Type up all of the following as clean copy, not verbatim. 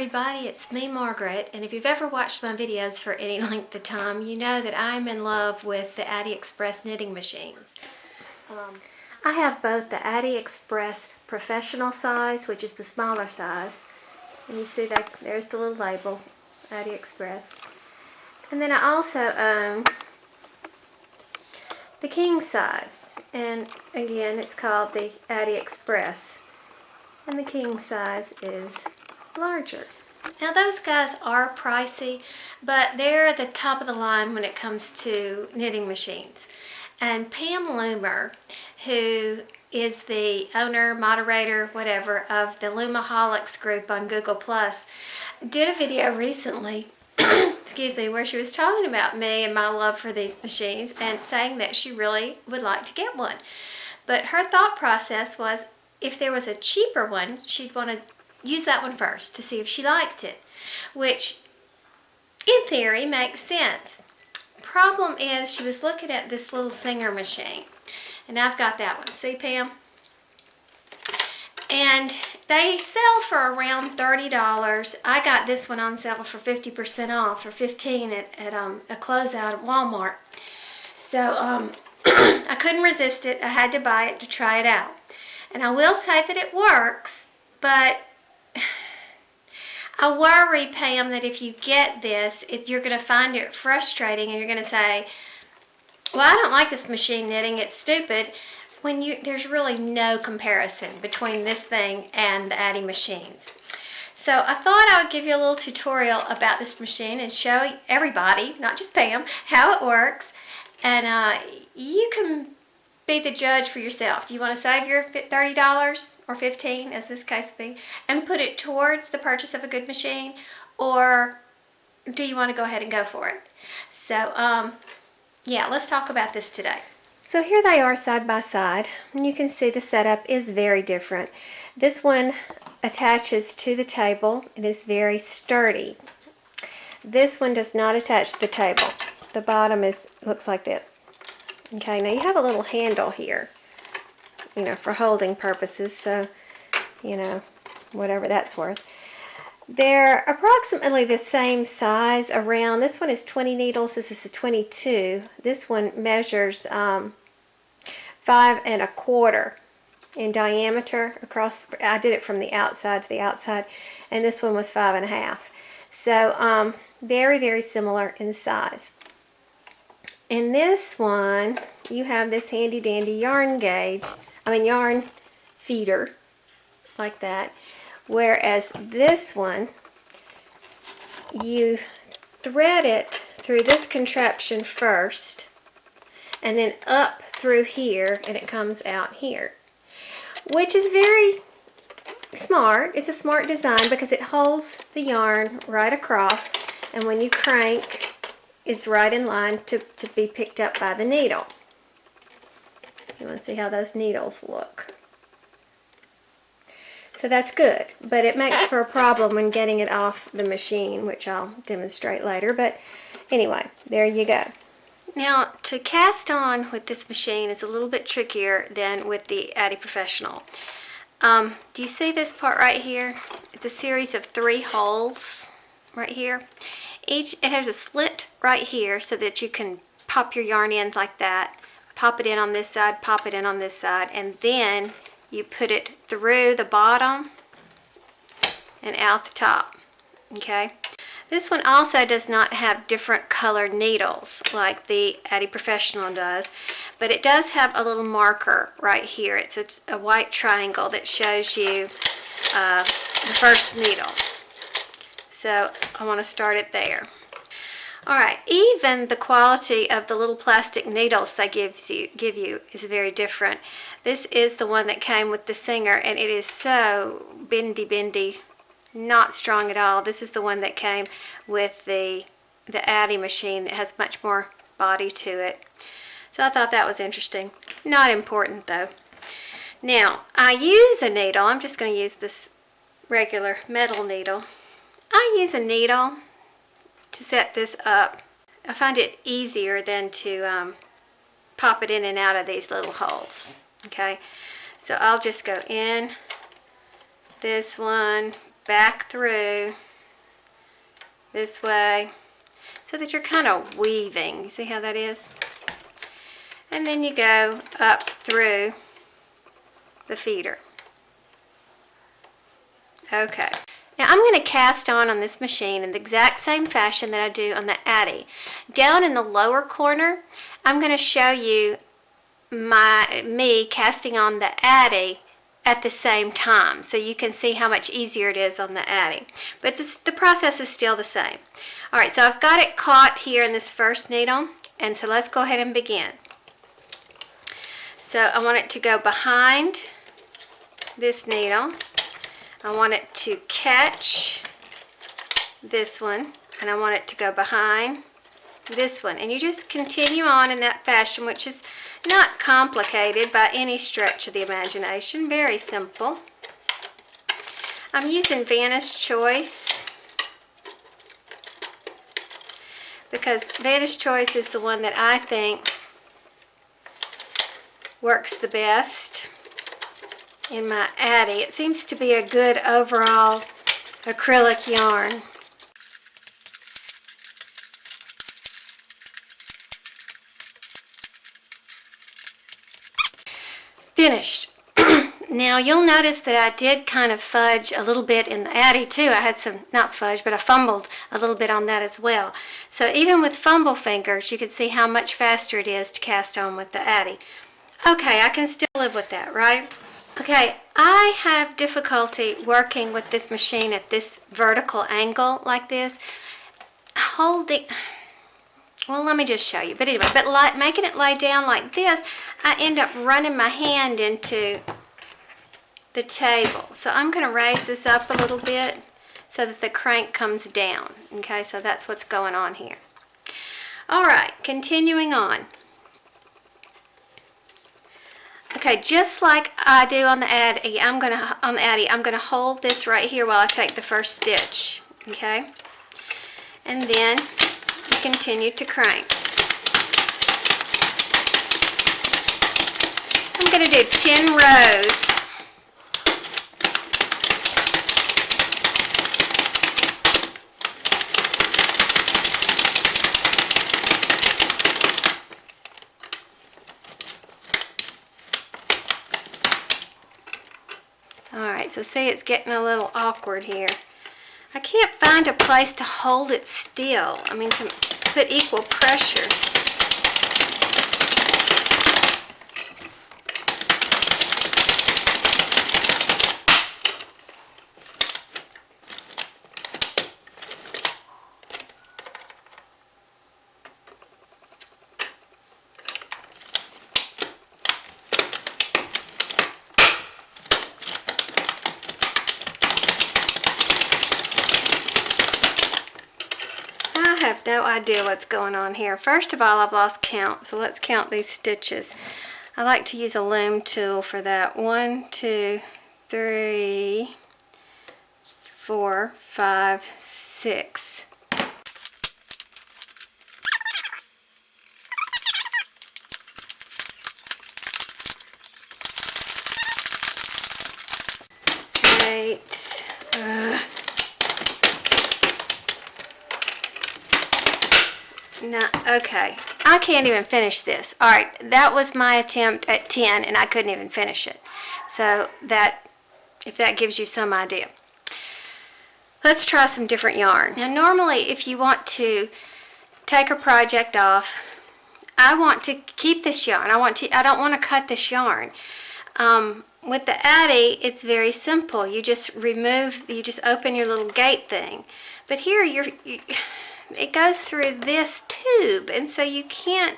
everybody, it's me, Margaret, and if you've ever watched my videos for any length of time, you know that I'm in love with the Addi Express knitting machines. I have both the Addi Express professional size, which is the smaller size, and you see that there's the little label, Addi Express. And then I also own the king size, and again it's called the Addi Express, and the king size is larger. Now those guys are pricey, but they're the top of the line when it comes to knitting machines. And Pam Loomer, who is the owner, moderator, whatever, of the Loomaholics group on Google+, did a video recently excuse me, where she was talking about me and my love for these machines and saying that she really would like to get one. But her thought process was if there was a cheaper one, she'd want to use that one first to see if she liked it, which in theory makes sense. Problem is she was looking at this little Singer machine, and I've got that one. See, Pam? And they sell for around $30. I got this one on sale for 50% off, for $15 at a closeout at Walmart. So I couldn't resist it. I had to buy it to try it out. And I will say that it works, but I worry, Pam, that if you get this, you're going to find it frustrating and you're going to say, well, I don't like this machine knitting, it's stupid, when there's really no comparison between this thing and the Addi machines. So I thought I would give you a little tutorial about this machine and show everybody, not just Pam, how it works. And you can be the judge for yourself. Do you want to save your $30 or $15, as this case be, and put it towards the purchase of a good machine, or do you want to go ahead and go for it? So yeah, let's talk about this today. So here they are side by side, and you can see the setup is very different. This one attaches to the table. It is very sturdy. This one does not attach to the table. The bottom looks like this. Okay, now you have a little handle here, you know, for holding purposes, so, you know, whatever that's worth. They're approximately the same size around. This one is 20 needles, this is a 22. This one measures 5 1/4 in diameter across. I did it from the outside to the outside, and this one was 5 1/2. So very, very similar in size. In this one, you have this handy dandy yarn feeder, like that. Whereas this one, you thread it through this contraption first, and then up through here, and it comes out here, which is very smart. It's a smart design because it holds the yarn right across, and when you crank, it's right in line to be picked up by the needle. You want to see how those needles look. So that's good, but it makes for a problem when getting it off the machine, which I'll demonstrate later. But anyway, there you go. Now, to cast on with this machine is a little bit trickier than with the Addi Professional. Do you see this part right here? It's a series of 3 holes right here. It has a slit right here so that you can pop your yarn in like that, pop it in on this side, pop it in on this side, and then you put it through the bottom and out the top. Okay? This one also does not have different colored needles like the Addi Professional does, but it does have a little marker right here. It's a white triangle that shows you the first needle. So I want to start it there. Alright, even the quality of the little plastic needles they give you is very different. This is the one that came with the Singer, and it is so bendy, not strong at all. This is the one that came with the Addi machine. It has much more body to it. So I thought that was interesting. Not important though. Now, I use a needle. I'm just going to use this regular metal needle. I use a needle to set this up. I find it easier than to pop it in and out of these little holes. Okay, so I'll just go in this one, back through, this way, so that you're kind of weaving. You see how that is? And then you go up through the feeder. Okay. Now I'm going to cast on this machine in the exact same fashion that I do on the Addi. Down in the lower corner, I'm going to show you me casting on the Addi at the same time, so you can see how much easier it is on the Addi. But the process is still the same. Alright, so I've got it caught here in this first needle, and so let's go ahead and begin. So I want it to go behind this needle. I want it to catch this one, and I want it to go behind this one. And you just continue on in that fashion, which is not complicated by any stretch of the imagination. Very simple. I'm using Vanna's Choice because Vanna's Choice is the one that I think works the best in my Addi. It seems to be a good overall acrylic yarn. Finished. Now you'll notice that I did kind of fudge a little bit in the Addi too. I had some, not fudge, but I fumbled a little bit on that as well. So even with fumble fingers, you can see how much faster it is to cast on with the Addi. Okay, I can still live with that, right? Okay, I have difficulty working with this machine at this vertical angle like this. Holding, well, let me just show you. But anyway, making it lay down like this, I end up running my hand into the table. So I'm going to raise this up a little bit so that the crank comes down. Okay, so that's what's going on here. All right, continuing on. Okay, just like I do on the Addi, I'm gonna hold this right here while I take the first stitch. Okay, and then you continue to crank. I'm gonna do 10 rows. Alright, so see, it's getting a little awkward here. I can't find a place to hold it still. I mean, to put equal pressure. I have no idea what's going on here. First of all, I've lost count, so let's count these stitches. I like to use a loom tool for that. 1, 2, 3, 4, 5, 6. Eight. No, okay. I can't even finish this. All right, that was my attempt at 10, and I couldn't even finish it. So if that gives you some idea. Let's try some different yarn. Now, normally, if you want to take a project off, I want to keep this yarn. I don't want to cut this yarn. With the Addi, it's very simple. You just open your little gate thing. But here, it goes through this tube, and so you can't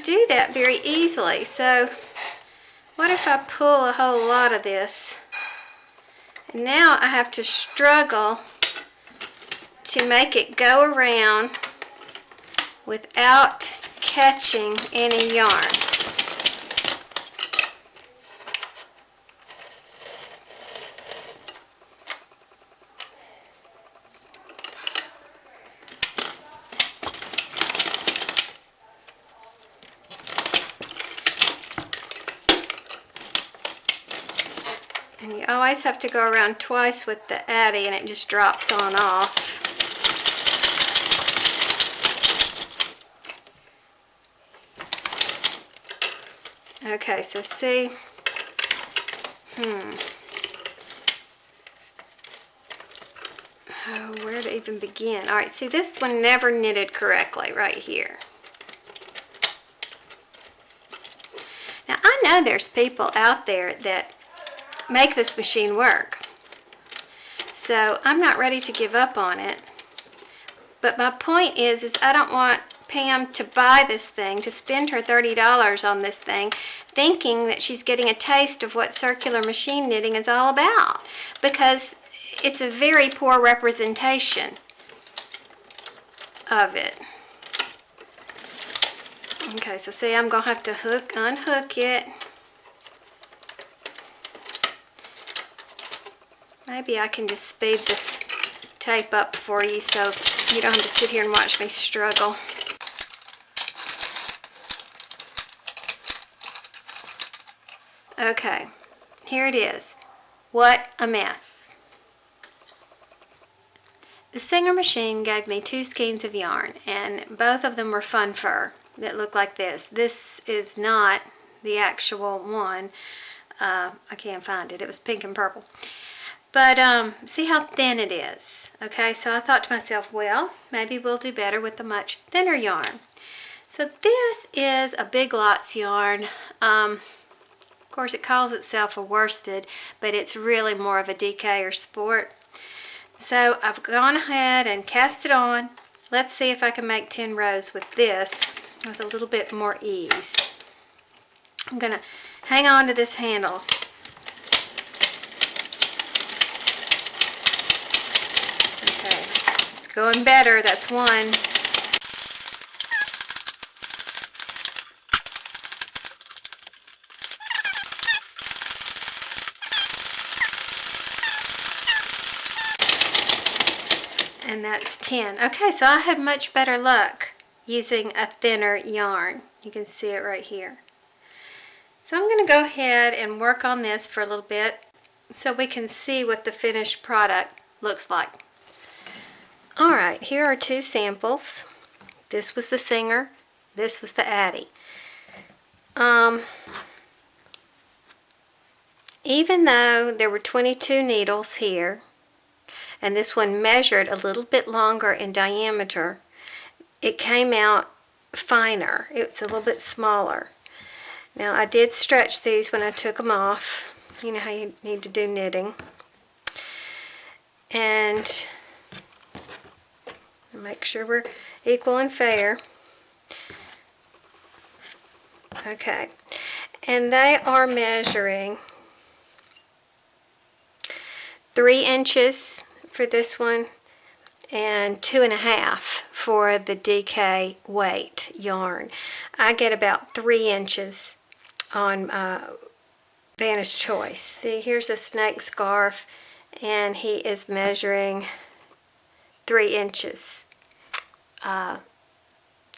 do that very easily. So what if I pull a whole lot of this? And now I have to struggle to make it go around without catching any yarn. And you always have to go around twice with the Addi, and it just drops on off. Okay, so see, oh, where to even begin? All right, see, this one never knitted correctly right here. Now, I know there's people out there that make this machine work, so I'm not ready to give up on it. But my point is I don't want Pam to buy this thing, to spend her $30 on this thing, thinking that she's getting a taste of what circular machine knitting is all about, because it's a very poor representation of it. Okay, so see, I'm going to have to unhook it. Maybe I can just speed this tape up for you so you don't have to sit here and watch me struggle. Okay, here it is. What a mess. The Singer machine gave me 2 skeins of yarn, and both of them were fun fur that looked like this. This is not the actual one. I can't find it. It was pink and purple. But see how thin it is. Okay, so I thought to myself, well, maybe we'll do better with the much thinner yarn. So this is a Big Lots yarn. Of course, it calls itself a worsted, but it's really more of a DK or sport. So I've gone ahead and cast it on. Let's see if I can make 10 rows with this with a little bit more ease. I'm going to hang on to this handle. Okay, it's going better. That's one. And that's 10. Okay, so I had much better luck using a thinner yarn. You can see it right here. So I'm going to go ahead and work on this for a little bit so we can see what the finished product looks like. Alright, here are 2 samples. This was the Singer, this was the Addi. Even though there were 22 needles here, and this one measured a little bit longer in diameter, it came out finer. It's a little bit smaller. Now I did stretch these when I took them off. You know how you need to do knitting. And make sure we're equal and fair. Okay. And they are measuring 3 inches for this one and 2.5 for the DK weight yarn. I get about 3 inches on Vanna's Choice. See, here's a snake scarf, and he is measuring 3 inches,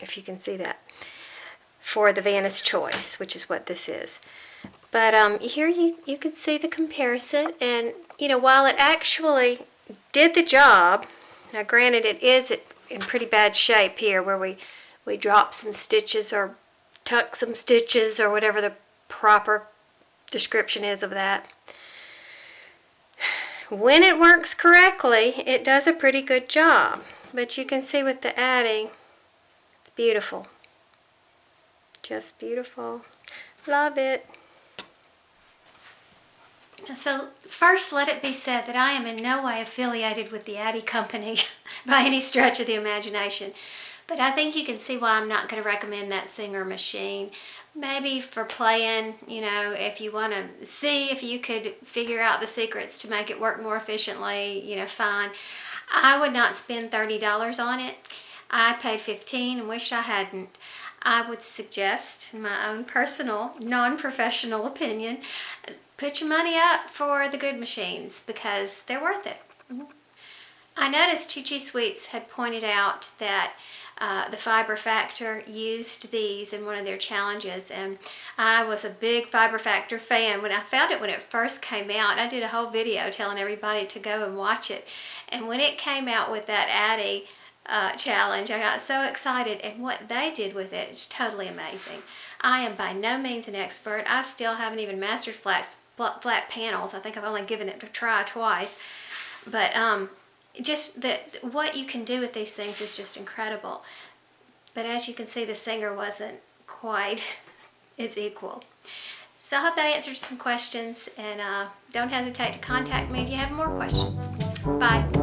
if you can see that, for the Vanna's Choice, which is what this is. But here you can see the comparison, and you know, while it actually did the job, now granted it is in pretty bad shape here where we drop some stitches or tuck some stitches or whatever the proper description is of that. When it works correctly, it does a pretty good job. But you can see with the Addi, it's beautiful. Just beautiful. Love it. So first, let it be said that I am in no way affiliated with the Addi company by any stretch of the imagination. But I think you can see why I'm not going to recommend that Singer machine. Maybe for playing, you know, if you want to see if you could figure out the secrets to make it work more efficiently, you know, fine. I would not spend $30 on it. I paid $15 and wish I hadn't. I would suggest, in my own personal, non-professional opinion, put your money up for the good machines because they're worth it. I noticed Chi Chi Sweets had pointed out that the Fiber Factor used these in one of their challenges, and I was a big Fiber Factor fan. When I found it when it first came out, I did a whole video telling everybody to go and watch it. And when it came out with that Addi challenge. I got so excited, and what they did with it is totally amazing. I am by no means an expert. I still haven't even mastered flat panels. I think I've only given it a try twice. But just what you can do with these things is just incredible. But as you can see, the singer wasn't quite its equal. So I hope that answered some questions, and don't hesitate to contact me if you have more questions. Bye.